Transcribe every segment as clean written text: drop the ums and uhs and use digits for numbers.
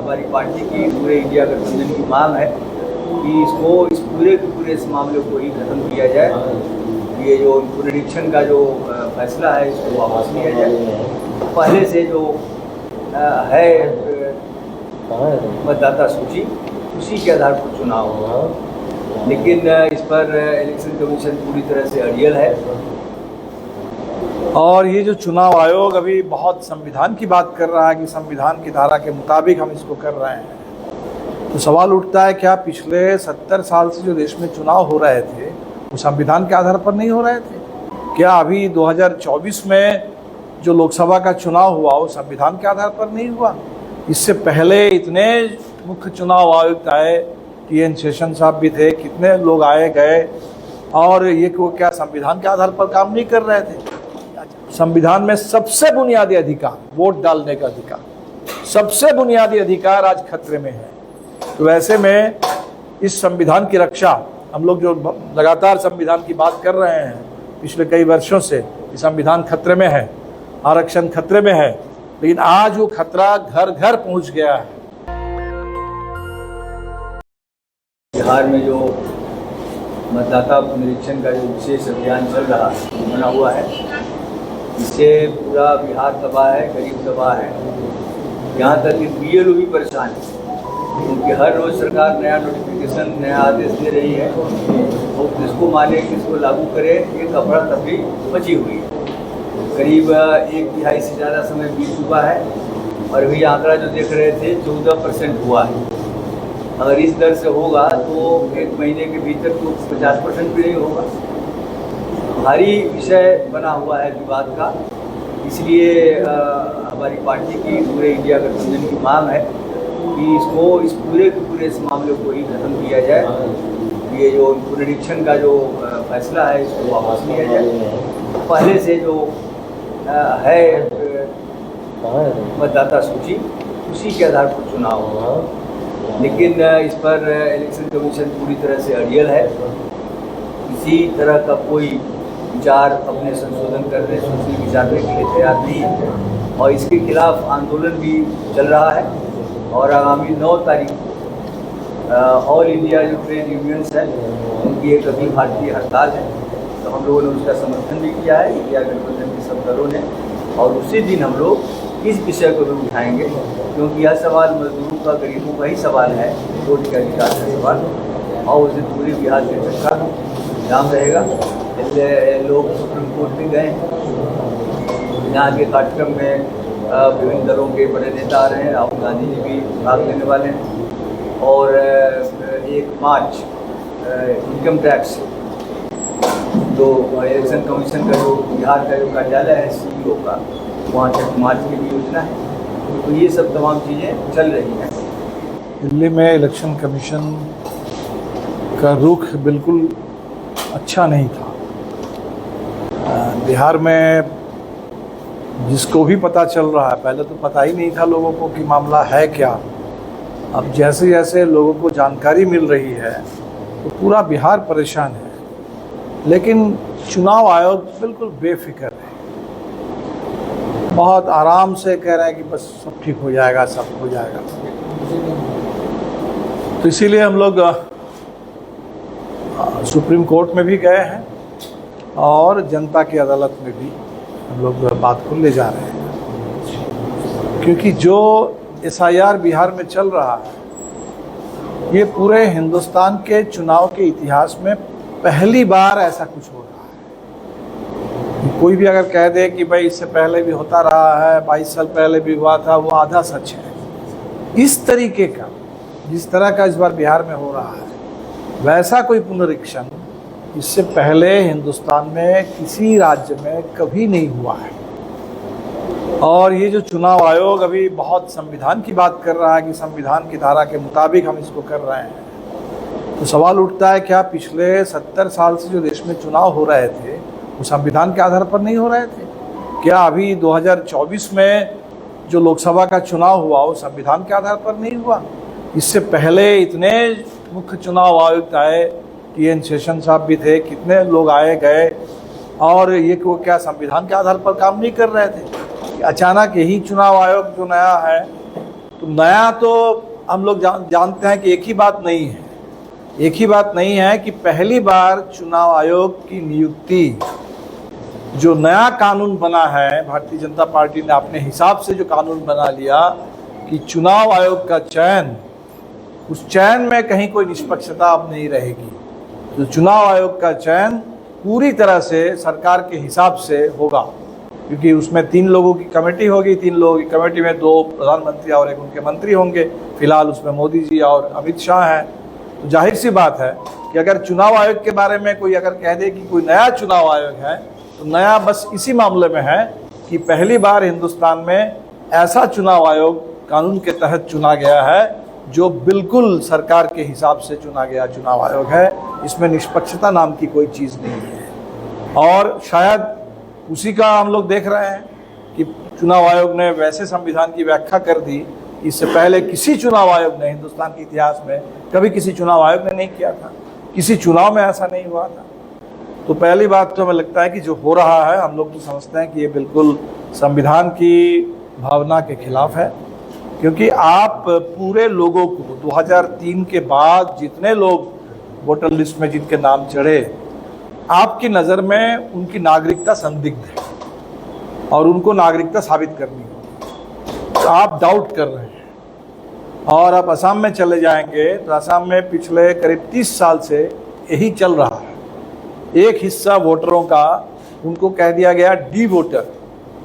हमारी पार्टी की पूरे इंडिया गठबंधन की मांग है कि इस पूरे इस मामले को ही खत्म किया जाए। ये जो पुनरीक्षण का जो फैसला है इसको वापस लिया जाए। पहले से जो है मतदाता सूची उसी के आधार पर चुनाव होगा, लेकिन इस पर इलेक्शन कमीशन पूरी तरह से अड़ियल है। और ये जो चुनाव आयोग अभी बहुत संविधान की बात कर रहा है कि संविधान की धारा के मुताबिक हम इसको कर रहे हैं, तो सवाल उठता है क्या पिछले 70 साल से जो देश में चुनाव हो रहे थे वो संविधान के आधार पर नहीं हो रहे थे? क्या अभी 2024 में जो लोकसभा का चुनाव हुआ वो संविधान के आधार पर नहीं हुआ? इससे पहले इतने मुख्य चुनाव आयुक्त आए, TN शेषन साहब भी थे, कितने लोग आए गए, और ये को क्या संविधान के आधार पर काम नहीं कर रहे थे? संविधान में सबसे बुनियादी अधिकार, वोट डालने का अधिकार, सबसे बुनियादी अधिकार आज खतरे में है। तो ऐसे में इस संविधान की रक्षा, हम लोग जो लगातार संविधान की बात कर रहे हैं पिछले कई वर्षों से, ये संविधान खतरे में है, आरक्षण खतरे में है, लेकिन आज वो खतरा घर घर पहुंच गया है। बिहार में जो मतदाता पुनरीक्षण का जो विशेष अभियान चल रहा है, बना हुआ है, इससे पूरा बिहार तबाह है, गरीब तबाह है। यहाँ तक कि BLO भी परेशान है, क्योंकि हर रोज़ सरकार नया नोटिफिकेशन, नया आदेश दे रही है, वो किसको माने, किसको लागू करे, एक अफरा तफरी मची हुई है। करीब 1/2 से ज़्यादा समय बीत चुका है और अभी आंकड़ा जो देख रहे थे 14% हुआ है। अगर इस दर से होगा तो 1 महीने के भीतर तो 50% भी नहीं होगा। भारी विषय बना हुआ है विवाद का, इसलिए हमारी पार्टी की पूरे इंडिया गठबंधन की मांग है कि इस पूरे इस मामले को ही खत्म किया जाए। ये जो पुनरीक्षण का जो फैसला है इसको वापस लिया जाए। पहले से जो है मतदाता सूची उसी के आधार पर चुनाव होगा, लेकिन इस पर इलेक्शन कमीशन पूरी तरह से अड़ियल है। किसी तरह का कोई विचार अपने संशोधन करने, सोचने विचारने के लिए तैयार नहीं है और इसके खिलाफ आंदोलन भी चल रहा है। और आगामी 9 तारीख को ऑल इंडिया जो ट्रेड यूनियंस है उनकी एक अखिल भारतीय हड़ताल है, तो हम लोगों ने उसका समर्थन भी किया है, इंडिया गठबंधन के सब दलों ने। और उसी दिन हम लोग इस विषय को भी उठाएंगे, क्योंकि यह सवाल मजदूरों का, गरीबों का ही सवाल है, वोट के अधिकार का सवाल, और उस दिन पूरे बिहार के चक्का जाम रहेगा। लोग सुप्रीम कोर्ट में गए, यहाँ के कार्यक्रम में विभिन्न दलों के बड़े नेता आ रहे हैं, राहुल गांधी जी भी भाग लेने वाले हैं। और 1 मार्च इनकम टैक्स जो इलेक्शन कमीशन का जो बिहार का जो कार्यालय है CEO का, वहाँ तक मार्च की भी योजना है। तो ये सब तमाम चीज़ें चल रही हैं। दिल्ली में इलेक्शन कमीशन का रुख बिल्कुल अच्छा नहीं था। बिहार में जिसको भी पता चल रहा है, पहले तो पता ही नहीं था लोगों को कि मामला है क्या। अब जैसे जैसे लोगों को जानकारी मिल रही है तो पूरा बिहार परेशान है, लेकिन चुनाव आयोग बिल्कुल बेफिक्र है, बहुत आराम से कह रहे हैं कि बस सब ठीक हो जाएगा, सब हो जाएगा। तो इसीलिए हम लोग सुप्रीम कोर्ट में भी गए हैं और जनता की अदालत में भी हम लोग बात को ले जा रहे हैं, क्योंकि जो SIR बिहार में चल रहा है ये पूरे हिंदुस्तान के चुनाव के इतिहास में पहली बार ऐसा कुछ हो रहा है। कोई भी अगर कह दे कि भाई इससे पहले भी होता रहा है, 22 साल पहले भी हुआ था, वो आधा सच है। इस तरीके का, जिस तरह का इस बार बिहार में हो रहा है, वैसा कोई पुनरीक्षण इससे पहले हिंदुस्तान में किसी राज्य में कभी नहीं हुआ है। और ये जो चुनाव आयोग अभी बहुत संविधान की बात कर रहा है कि संविधान की धारा के मुताबिक हम इसको कर रहे हैं, तो सवाल उठता है क्या पिछले 70 साल से जो देश में चुनाव हो रहे थे वो संविधान के आधार पर नहीं हो रहे थे? क्या अभी 2024 में जो लोकसभा का चुनाव हुआ वो संविधान के आधार पर नहीं हुआ? इससे पहले इतने मुख्य चुनाव आयुक्त आए, TN शेषन साहब भी थे, कितने लोग आए गए, और ये को क्या संविधान के आधार पर काम नहीं कर रहे थे? अचानक यही चुनाव आयोग जो नया है तो नया तो हम लोग जानते हैं कि एक ही बात नहीं है। एक ही बात नहीं है कि पहली बार चुनाव आयोग की नियुक्ति, जो नया कानून बना है, भारतीय जनता पार्टी ने अपने हिसाब से जो कानून बना लिया कि चुनाव आयोग का चयन, उस चयन में कहीं कोई निष्पक्षता अब नहीं रहेगी। तो चुनाव आयोग का चयन पूरी तरह से सरकार के हिसाब से होगा, क्योंकि उसमें 3 लोगों की कमेटी होगी। 3 लोगों की कमेटी में 2 प्रधानमंत्री और 1 उनके मंत्री होंगे। फिलहाल उसमें मोदी जी और अमित शाह हैं। तो जाहिर सी बात है कि अगर चुनाव आयोग के बारे में कोई अगर कह दे कि कोई नया चुनाव आयोग है, तो नया बस इसी मामले में है कि पहली बार हिंदुस्तान में ऐसा चुनाव आयोग कानून के तहत चुना गया है जो बिल्कुल सरकार के हिसाब से चुना गया चुनाव आयोग है। इसमें निष्पक्षता नाम की कोई चीज़ नहीं है। और शायद उसी का हम लोग देख रहे हैं कि चुनाव आयोग ने वैसे संविधान की व्याख्या कर दी, इससे पहले किसी चुनाव आयोग ने हिंदुस्तान के इतिहास में कभी किसी चुनाव आयोग ने नहीं किया था। किसी चुनाव में ऐसा नहीं हुआ था। तो पहली बात तो हमें लगता है कि जो हो रहा है, हम लोग तो समझते हैं कि ये बिल्कुल संविधान की भावना के खिलाफ है, क्योंकि आप पूरे लोगों को 2003 के बाद जितने लोग वोटर लिस्ट में जिनके नाम चढ़े, आपकी नज़र में उनकी नागरिकता संदिग्ध है और उनको नागरिकता साबित करनी होगी। तो आप डाउट कर रहे हैं। और आप असम में चले जाएंगे तो असम में पिछले करीब 30 साल से यही चल रहा है। एक हिस्सा वोटरों का, उनको कह दिया गया डी वोटर,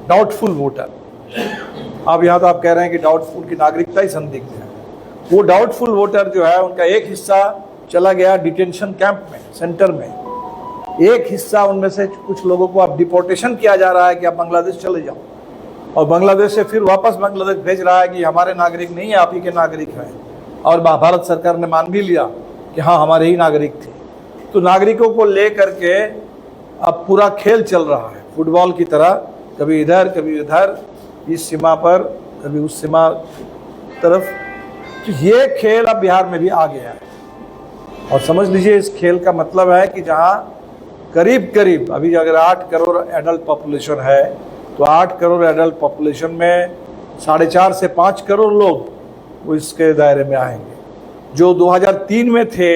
डाउटफुल वोटर। अब यहाँ तो आप कह रहे हैं कि डाउटफुल की नागरिकता ही संदिग्ध है। वो डाउटफुल वोटर जो है, उनका एक हिस्सा चला गया डिटेंशन कैंप में, सेंटर में। एक हिस्सा उनमें से कुछ लोगों को अब डिपोर्टेशन किया जा रहा है कि आप बांग्लादेश चले जाओ, और बांग्लादेश से फिर वापस बांग्लादेश भेज रहा है कि हमारे नागरिक नहीं है, आप ही के नागरिक हैं। और भारत सरकार ने मान भी लिया कि हाँ, हमारे ही नागरिक थे। तो नागरिकों को ले करके अब पूरा खेल चल रहा है फुटबॉल की तरह, कभी इधर कभी उधर, इस सीमा पर कभी उस सीमा तरफ। तो ये खेल अब बिहार में भी आ गया है। और समझ लीजिए, इस खेल का मतलब है कि जहाँ करीब करीब अभी अगर 8 करोड़ एडल्ट पॉपुलेशन है, तो 8 करोड़ एडल्ट पॉपुलेशन में 4.5 से 5 करोड़ लोग वो इसके दायरे में आएंगे। जो 2003 में थे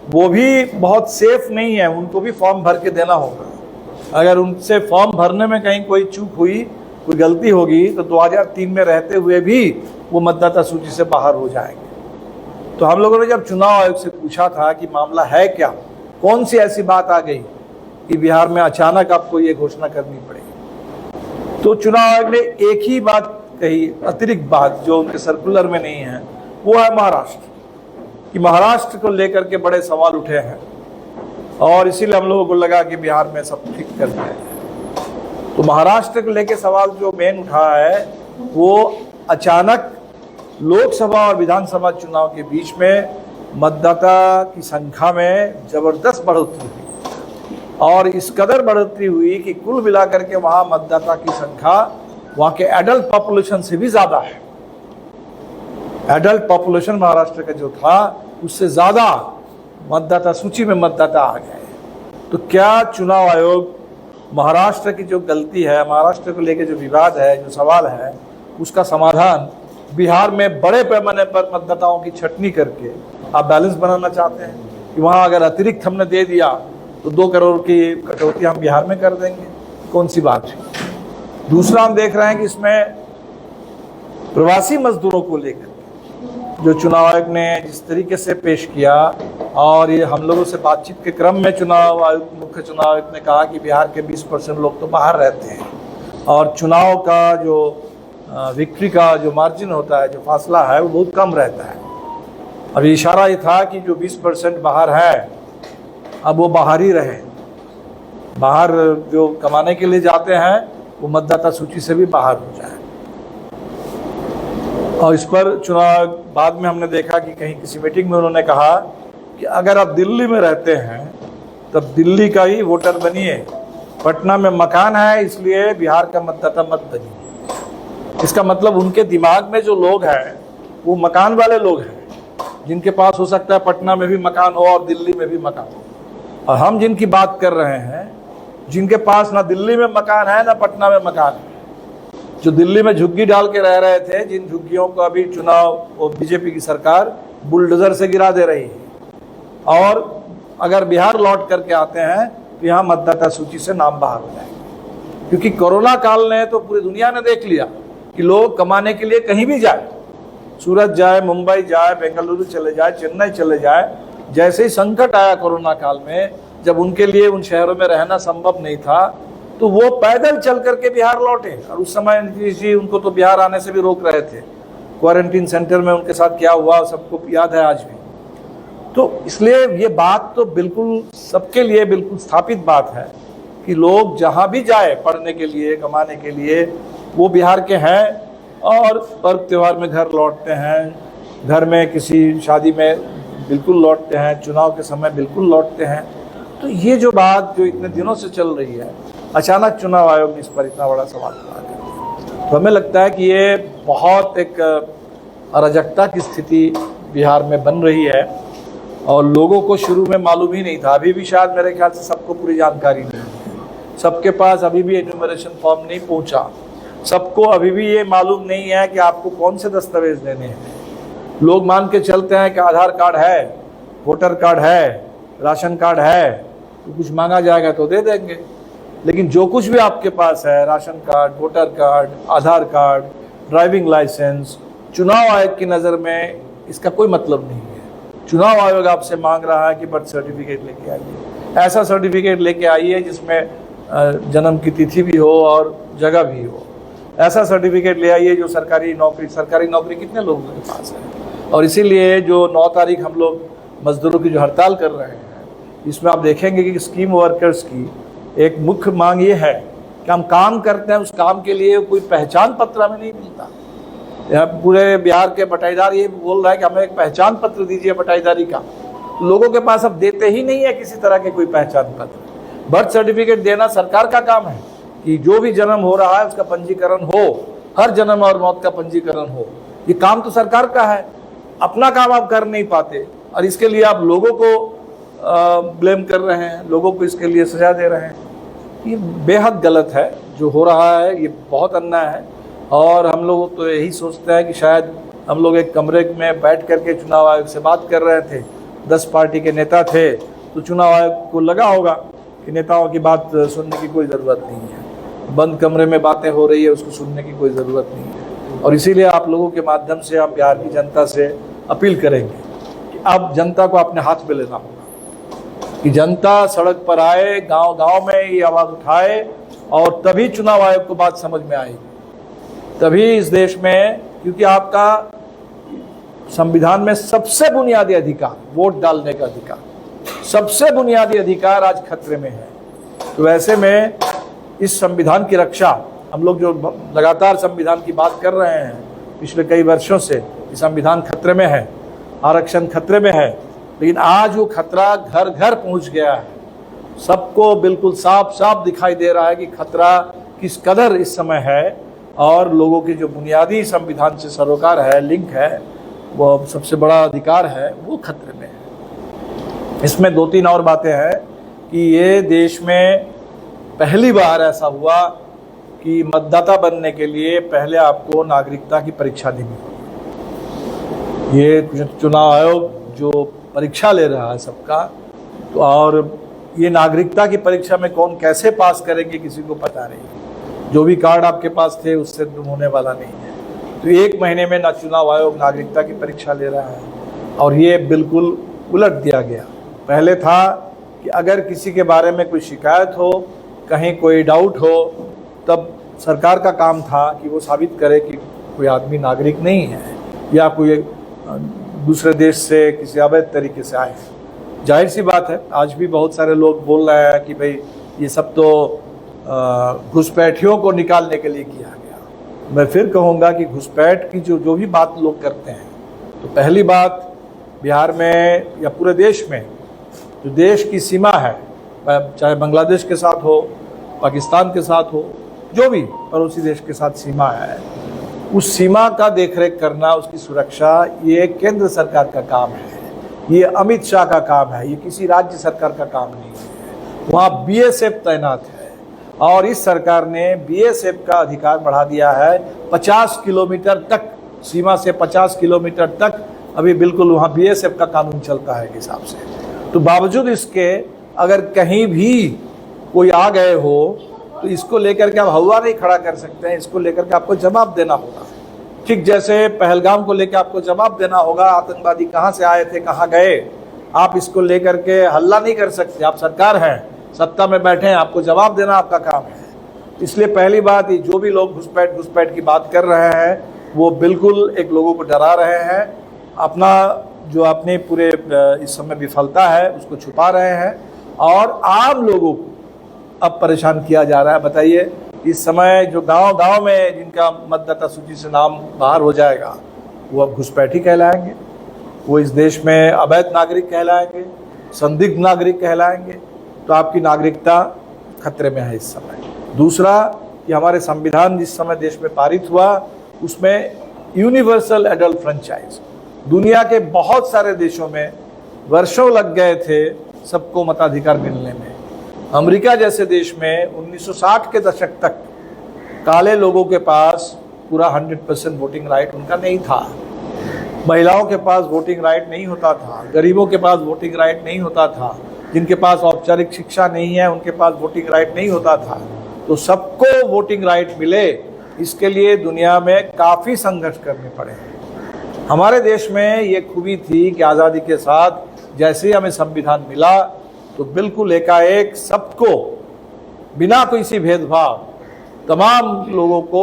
वो भी बहुत सेफ नहीं है, उनको भी फॉर्म भर के देना होगा। अगर उनसे फॉर्म भरने में कहीं कोई चूक हुई, कोई गलती होगी, तो 2003 में रहते हुए भी वो मतदाता सूची से बाहर हो जाएंगे। तो हम लोगों ने जब चुनाव आयोग से पूछा था कि मामला है क्या, कौन सी ऐसी बात आ गई कि बिहार में अचानक आपको ये घोषणा करनी पड़ेगी, तो चुनाव आयोग ने एक ही बात कही, अतिरिक्त बात जो उनके सर्कुलर में नहीं है, वो है महाराष्ट्र। कि महाराष्ट्र को लेकर के बड़े सवाल उठे हैं और इसीलिए हम लोगों को लगा कि बिहार में सब ठीक कर दिया है। तो महाराष्ट्र को लेकर सवाल जो मेन उठा है, वो अचानक लोकसभा और विधानसभा चुनाव के बीच में मतदाता की संख्या में जबरदस्त बढ़ोतरी हुई। और इस कदर बढ़ोतरी हुई कि कुल मिलाकर के वहाँ मतदाता की संख्या वहाँ के एडल्ट पॉपुलेशन से भी ज़्यादा है। एडल्ट पॉपुलेशन महाराष्ट्र का जो था, उससे ज़्यादा मतदाता सूची में मतदाता आ गए। तो क्या चुनाव आयोग महाराष्ट्र की जो गलती है, महाराष्ट्र को लेकर जो विवाद है, जो सवाल है, उसका समाधान बिहार में बड़े पैमाने पर मतदाताओं की छटनी करके आप बैलेंस बनाना चाहते हैं कि वहाँ अगर अतिरिक्त हमने दे दिया तो 2 करोड़ की कटौती हम बिहार में कर देंगे? कौन सी बात है। दूसरा हम देख रहे हैं कि इसमें प्रवासी मजदूरों को लेकर जो चुनाव आयोग ने जिस तरीके से पेश किया, और ये हम लोगों से बातचीत के क्रम में चुनाव आयोग, मुख्य चुनाव आयोग ने कहा कि बिहार के 20% लोग तो बाहर रहते हैं और चुनाव का जो विक्ट्री का जो मार्जिन होता है, जो फासला है, वो बहुत कम रहता है। अभी इशारा ये था कि जो 20% बाहर है, अब वो बाहर ही रहे। बाहर जो कमाने के लिए जाते हैं वो मतदाता सूची से भी बाहर हो जाए। और इस पर चुनाव बाद में हमने देखा कि कहीं किसी मीटिंग में उन्होंने कहा कि अगर आप दिल्ली में रहते हैं तब दिल्ली का ही वोटर बनिए, पटना में मकान है इसलिए बिहार का मतदाता मत बनिए। इसका मतलब उनके दिमाग में जो लोग हैं वो मकान वाले लोग हैं, जिनके पास हो सकता है पटना में भी मकान हो और दिल्ली में भी मकान हो। और हम जिनकी बात कर रहे हैं, जिनके पास ना दिल्ली में मकान है ना पटना में मकान है, जो दिल्ली में झुग्गी डाल के रह रहे थे, जिन झुग्गियों को अभी चुनाव वो बीजेपी की सरकार बुलडोजर से गिरा दे रही है। और अगर बिहार लौट करके आते हैं तो यहाँ मतदाता सूची से नाम बाहर हो जाएगा। क्योंकि कोरोना काल ने तो पूरी दुनिया ने देख लिया कि लोग कमाने के लिए कहीं भी जाए, सूरत जाए, मुंबई जाए, बेंगलुरु चले जाए, चेन्नई चले जाए। जैसे ही संकट आया कोरोना काल में, जब उनके लिए उन शहरों में रहना संभव नहीं था, तो वो पैदल चल करके बिहार लौटे। और उस समय नीतीश जी उनको तो बिहार आने से भी रोक रहे थे। क्वारंटीन सेंटर में उनके साथ क्या हुआ सबको याद है आज भी। तो इसलिए ये बात तो बिल्कुल सबके लिए बिल्कुल स्थापित बात है कि लोग जहाँ भी जाए पढ़ने के लिए, कमाने के लिए, वो बिहार के हैं और पर्व त्यौहार में घर लौटते हैं, घर में किसी शादी में बिल्कुल लौटते हैं, चुनाव के समय बिल्कुल लौटते हैं। तो ये जो बात जो इतने दिनों से चल रही है, अचानक चुनाव आयोग ने इस पर इतना बड़ा सवाल खड़ा कर दिया। तो हमें लगता है कि ये बहुत एक अराजकता की स्थिति बिहार में बन रही है और लोगों को शुरू में मालूम ही नहीं था। अभी भी शायद मेरे ख्याल से सबको पूरी जानकारी नहीं है, सबके पास अभी भी एन्यूमरेशन फॉर्म नहीं पहुंचा, सबको अभी भी ये मालूम नहीं है कि आपको कौन से दस्तावेज देने हैं। लोग मान के चलते हैं कि आधार कार्ड है, वोटर कार्ड है, राशन कार्ड है, तो कुछ मांगा जाएगा तो दे देंगे। लेकिन जो कुछ भी आपके पास है, राशन कार्ड, वोटर कार्ड, आधार कार्ड, ड्राइविंग लाइसेंस, चुनाव आयोग की नज़र में इसका कोई मतलब नहीं है। चुनाव आयोग आपसे मांग रहा है कि बर्थ सर्टिफिकेट लेके आइए, ऐसा सर्टिफिकेट लेके आइए जिसमें जन्म की तिथि भी हो और जगह भी हो। ऐसा सर्टिफिकेट ले आइए जो सरकारी नौकरी कितने लोगों के पास है। और इसीलिए जो 9 तारीख हम लोग मजदूरों की जो हड़ताल कर रहे हैं, इसमें आप देखेंगे कि स्कीम वर्कर्स की एक मुख्य मांग ये है कि हम काम करते हैं, उस काम के लिए कोई पहचान पत्र हमें नहीं मिलता। यहाँ पूरे बिहार के बटाईदार ये बोल रहा है कि हमें एक पहचान पत्र दीजिए बटाईदारी का। लोगों के पास अब देते ही नहीं है किसी तरह के कोई पहचान पत्र। बर्थ सर्टिफिकेट देना सरकार का काम है कि जो भी जन्म हो रहा है उसका पंजीकरण हो, हर जन्म और मौत का पंजीकरण हो। ये काम तो सरकार का है, अपना काम आप कर नहीं पाते और इसके लिए आप लोगों को ब्लेम कर रहे हैं, लोगों को इसके लिए सजा दे रहे हैं। ये बेहद गलत है जो हो रहा है, ये बहुत अन्याय है। और हम लोग तो यही सोचते हैं कि शायद हम लोग एक कमरे में बैठ करके चुनाव आयोग से बात कर रहे थे, 10 पार्टी के नेता थे, तो चुनाव आयोग को लगा होगा कि नेताओं की बात सुनने की कोई ज़रूरत नहीं है, बंद कमरे में बातें हो रही है, उसको सुनने की कोई ज़रूरत नहीं है। और इसीलिए आप लोगों के माध्यम से हम बिहार की जनता से अपील करेंगे कि अब जनता को अपने हाथ में लेना होगा, कि जनता सड़क पर आए, गांव-गांव में ये आवाज़ उठाए और तभी चुनाव आयोग को बात समझ में आएगी। तभी इस देश में, क्योंकि आपका संविधान में सबसे बुनियादी अधिकार, वोट डालने का अधिकार, सबसे बुनियादी अधिकार आज खतरे में है। तो ऐसे में इस संविधान की रक्षा, हम लोग जो लगातार संविधान की बात कर रहे हैं पिछले कई वर्षों से, कि संविधान खतरे में है, आरक्षण खतरे में है, लेकिन आज वो खतरा घर घर पहुंच गया है। सबको बिल्कुल साफ साफ दिखाई दे रहा है कि खतरा किस कदर इस समय है और लोगों के जो बुनियादी संविधान से सरोकार है, लिंक है, वो सबसे बड़ा अधिकार है, वो खतरे में है। इसमें 2-3 और बातें हैं कि ये देश में पहली बार ऐसा हुआ कि मतदाता बनने के लिए पहले आपको नागरिकता की परीक्षा देनी होगी। ये चुनाव आयोग जो परीक्षा ले रहा है सबका, तो और ये नागरिकता की परीक्षा में कौन कैसे पास करेंगे किसी को पता नहीं। जो भी कार्ड आपके पास थे उससे तुम होने वाला नहीं है। तो 1 महीने में ना चुनाव आयोग नागरिकता की परीक्षा ले रहा है और ये बिल्कुल उलट दिया गया। पहले था कि अगर किसी के बारे में कोई शिकायत हो, कहीं कोई डाउट हो, तब सरकार का काम था कि वो साबित करे कि कोई आदमी नागरिक नहीं है या कोई दूसरे देश से किसी अवैध तरीके से आए। जाहिर सी बात है, आज भी बहुत सारे लोग बोल रहे हैं कि भाई ये सब तो घुसपैठियों को निकालने के लिए किया गया। मैं फिर कहूँगा कि घुसपैठ की जो भी बात लोग करते हैं, तो पहली बात बिहार में या पूरे देश में जो देश की सीमा है, चाहे बांग्लादेश के साथ हो, पाकिस्तान के साथ हो, जो भी पड़ोसी देश के साथ सीमा है, उस सीमा का देखरेख करना, उसकी सुरक्षा, ये केंद्र सरकार का काम है, ये अमित शाह का काम है, ये किसी राज्य सरकार का काम नहीं है। वहाँ BSF तैनात है और इस सरकार ने बीएसएफ का अधिकार बढ़ा दिया है 50 किलोमीटर तक, सीमा से 50 किलोमीटर तक अभी बिल्कुल वहाँ बीएसएफ का कानून चलता है के हिसाब से। तो बावजूद इसके अगर कहीं भी कोई आ गए हो तो इसको लेकर के आप हवा नहीं खड़ा कर सकते हैं, इसको लेकर के आपको जवाब देना होगा। ठीक जैसे पहलगाम को लेकर आपको जवाब देना होगा, आतंकवादी कहाँ से आए थे, कहाँ गए, आप इसको लेकर के हल्ला नहीं कर सकते। आप सरकार हैं, सत्ता में बैठे हैं, आपको जवाब देना आपका काम है। इसलिए पहली बात, ये जो भी लोग घुसपैठ की बात कर रहे हैं वो बिल्कुल एक लोगों को डरा रहे हैं, अपना जो अपने पूरे इस समय विफलता है उसको छुपा रहे हैं और आम लोगों को अब परेशान किया जा रहा है। बताइए, इस समय जो गांव-गांव में जिनका मतदाता सूची से नाम बाहर हो जाएगा वो अब घुसपैठी कहलाएंगे, वो इस देश में अवैध नागरिक कहलाएंगे, संदिग्ध नागरिक कहलाएंगे। तो आपकी नागरिकता खतरे में है इस समय। दूसरा कि हमारे संविधान जिस समय देश में पारित हुआ उसमें यूनिवर्सल एडल्ट फ्रेंचाइज, दुनिया के बहुत सारे देशों में वर्षों लग गए थे सबको मताधिकार मिलने में। अमेरिका जैसे देश में 1960 के दशक तक काले लोगों के पास पूरा 100% वोटिंग राइट उनका नहीं था, महिलाओं के पास वोटिंग राइट नहीं होता था, गरीबों के पास वोटिंग राइट नहीं होता था, जिनके पास औपचारिक शिक्षा नहीं है उनके पास वोटिंग राइट नहीं होता था। तो सबको वोटिंग राइट मिले, इसके लिए दुनिया में काफ़ी संघर्ष करने पड़े। हमारे देश में ये खूबी थी कि आज़ादी के साथ जैसे ही हमें संविधान मिला तो बिल्कुल एकाएक सबको बिना किसी भेदभाव तमाम लोगों को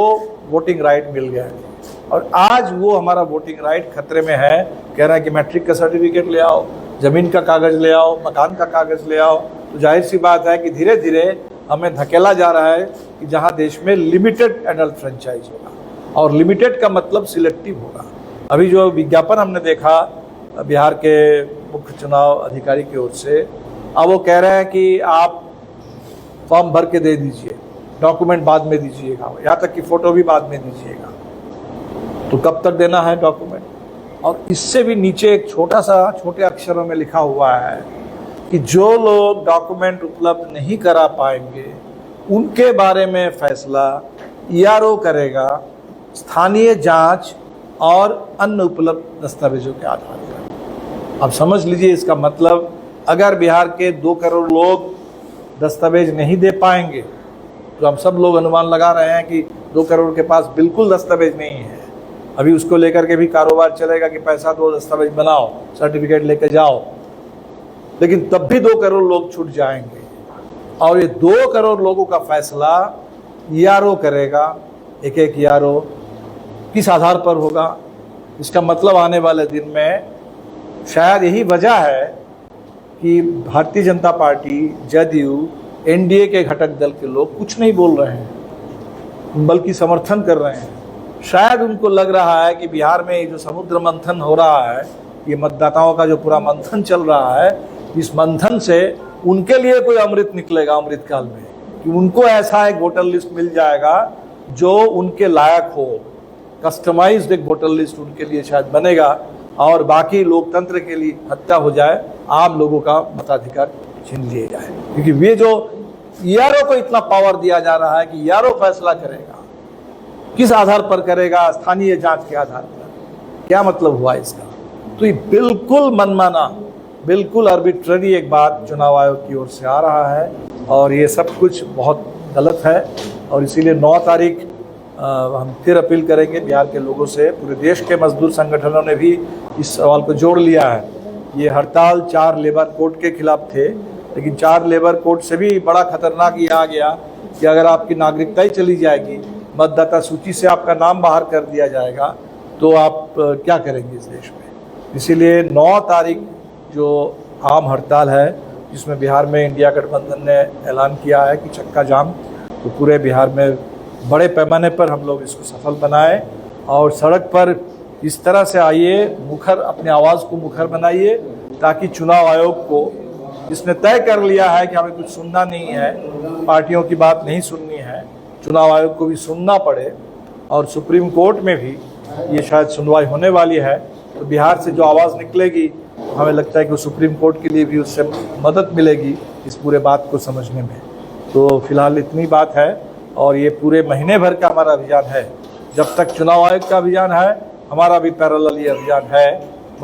वोटिंग राइट मिल गया है। और आज वो हमारा वोटिंग राइट खतरे में है। कह रहा है कि मैट्रिक का सर्टिफिकेट ले आओ, ज़मीन का कागज़ ले आओ, मकान का कागज़ ले आओ। तो जाहिर सी बात है कि धीरे धीरे हमें धकेला जा रहा है कि जहाँ देश में लिमिटेड एडल्ट फ्रेंचाइज होगा, और लिमिटेड का मतलब सिलेक्टिव होगा। अभी जो विज्ञापन हमने देखा बिहार के मुख्य चुनाव अधिकारी की ओर से, अब वो कह रहे हैं कि आप फॉर्म भर के दे दीजिए, डॉक्यूमेंट बाद में दीजिएगा, यहाँ तक कि फ़ोटो भी बाद में दीजिएगा। तो कब तक देना है डॉक्यूमेंट? और इससे भी नीचे एक छोटे अक्षरों में लिखा हुआ है कि जो लोग डॉक्यूमेंट उपलब्ध नहीं करा पाएंगे उनके बारे में फैसला ईआरओ करेगा स्थानीय जांच और अन्य उपलब्ध दस्तावेजों के आधार पर। अब समझ लीजिए इसका मतलब, अगर बिहार के 2 करोड़ लोग दस्तावेज नहीं दे पाएंगे तो हम सब लोग अनुमान लगा रहे हैं कि 2 करोड़ के पास बिल्कुल दस्तावेज नहीं है। अभी उसको लेकर के भी कारोबार चलेगा कि पैसा दो, दस्तावेज बनाओ, सर्टिफिकेट लेके जाओ, लेकिन तब भी 2 करोड़ लोग छूट जाएंगे। और ये 2 करोड़ लोगों का फैसला ईआरओ करेगा। एक ईआरओ किस आधार पर होगा? इसका मतलब आने वाले दिन में शायद यही वजह है कि भारतीय जनता पार्टी, जदयू, एनडीए के घटक दल के लोग कुछ नहीं बोल रहे हैं बल्कि समर्थन कर रहे हैं। शायद उनको लग रहा है कि बिहार में जो समुद्र मंथन हो रहा है, ये मतदाताओं का जो पूरा मंथन चल रहा है, इस मंथन से उनके लिए कोई अमृत निकलेगा अमृत काल में, कि उनको ऐसा एक वोटर लिस्ट मिल जाएगा जो उनके लायक हो। कस्टमाइज्ड एक वोटर लिस्ट उनके लिए शायद बनेगा और बाकी लोकतंत्र के लिए हत्या हो जाए, आम लोगों का मताधिकार छीन लिए जाए। क्योंकि वे जो ईआरओ को इतना पावर दिया जा रहा है कि ईआरओ फैसला करेगा, किस आधार पर करेगा? स्थानीय जांच के आधार पर। क्या मतलब हुआ इसका? तो ये बिल्कुल मनमाना, बिल्कुल आर्बिट्ररी एक बात चुनाव आयोग की ओर से आ रहा है और ये सब कुछ बहुत गलत है। और इसीलिए 9 तारीख हम फिर अपील करेंगे बिहार के लोगों से। पूरे देश के मजदूर संगठनों ने भी इस सवाल को जोड़ लिया है। ये हड़ताल 4 लेबर कोड के खिलाफ थे, लेकिन 4 लेबर कोड से भी बड़ा खतरनाक ये आ गया कि अगर आपकी नागरिकता ही चली जाएगी, मतदाता सूची से आपका नाम बाहर कर दिया जाएगा, तो आप क्या करेंगे इस देश में? इसीलिए 9 तारीख जो आम हड़ताल है, जिसमें बिहार में इंडिया गठबंधन ने ऐलान किया है कि चक्का जाम, तो पूरे बिहार में बड़े पैमाने पर हम लोग इसको सफल बनाएं और सड़क पर इस तरह से आइए, मुखर अपने आवाज़ को मुखर बनाइए, ताकि चुनाव आयोग को, इसने तय कर लिया है कि हमें कुछ सुनना नहीं है, पार्टियों की बात नहीं सुननी है, चुनाव आयोग को भी सुनना पड़े। और सुप्रीम कोर्ट में भी ये शायद सुनवाई होने वाली है, तो बिहार से जो आवाज़ निकलेगी हमें लगता है कि सुप्रीम कोर्ट के लिए भी उससे मदद मिलेगी इस पूरे बात को समझने में। तो फिलहाल इतनी बात है। और ये पूरे महीने भर का हमारा अभियान है, जब तक चुनाव आयोग का अभियान है हमारा भी पैरेलल ये अभियान है,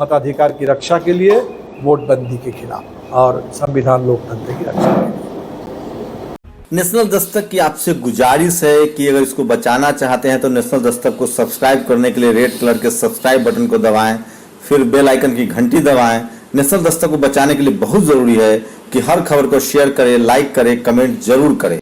मताधिकार की रक्षा के लिए, वोटबंदी के खिलाफ और संविधान लोकतंत्र की रक्षा के लिए। नेशनल दस्तक की आपसे गुजारिश है कि अगर इसको बचाना चाहते हैं तो नेशनल दस्तक को सब्सक्राइब करने के लिए रेड कलर के सब्सक्राइब बटन को दबाएं, फिर बेल आइकन की घंटी दबाएं। नेशनल दस्तक को बचाने के लिए बहुत जरूरी है कि हर खबर को शेयर करें, लाइक करें, कमेंट जरूर करें।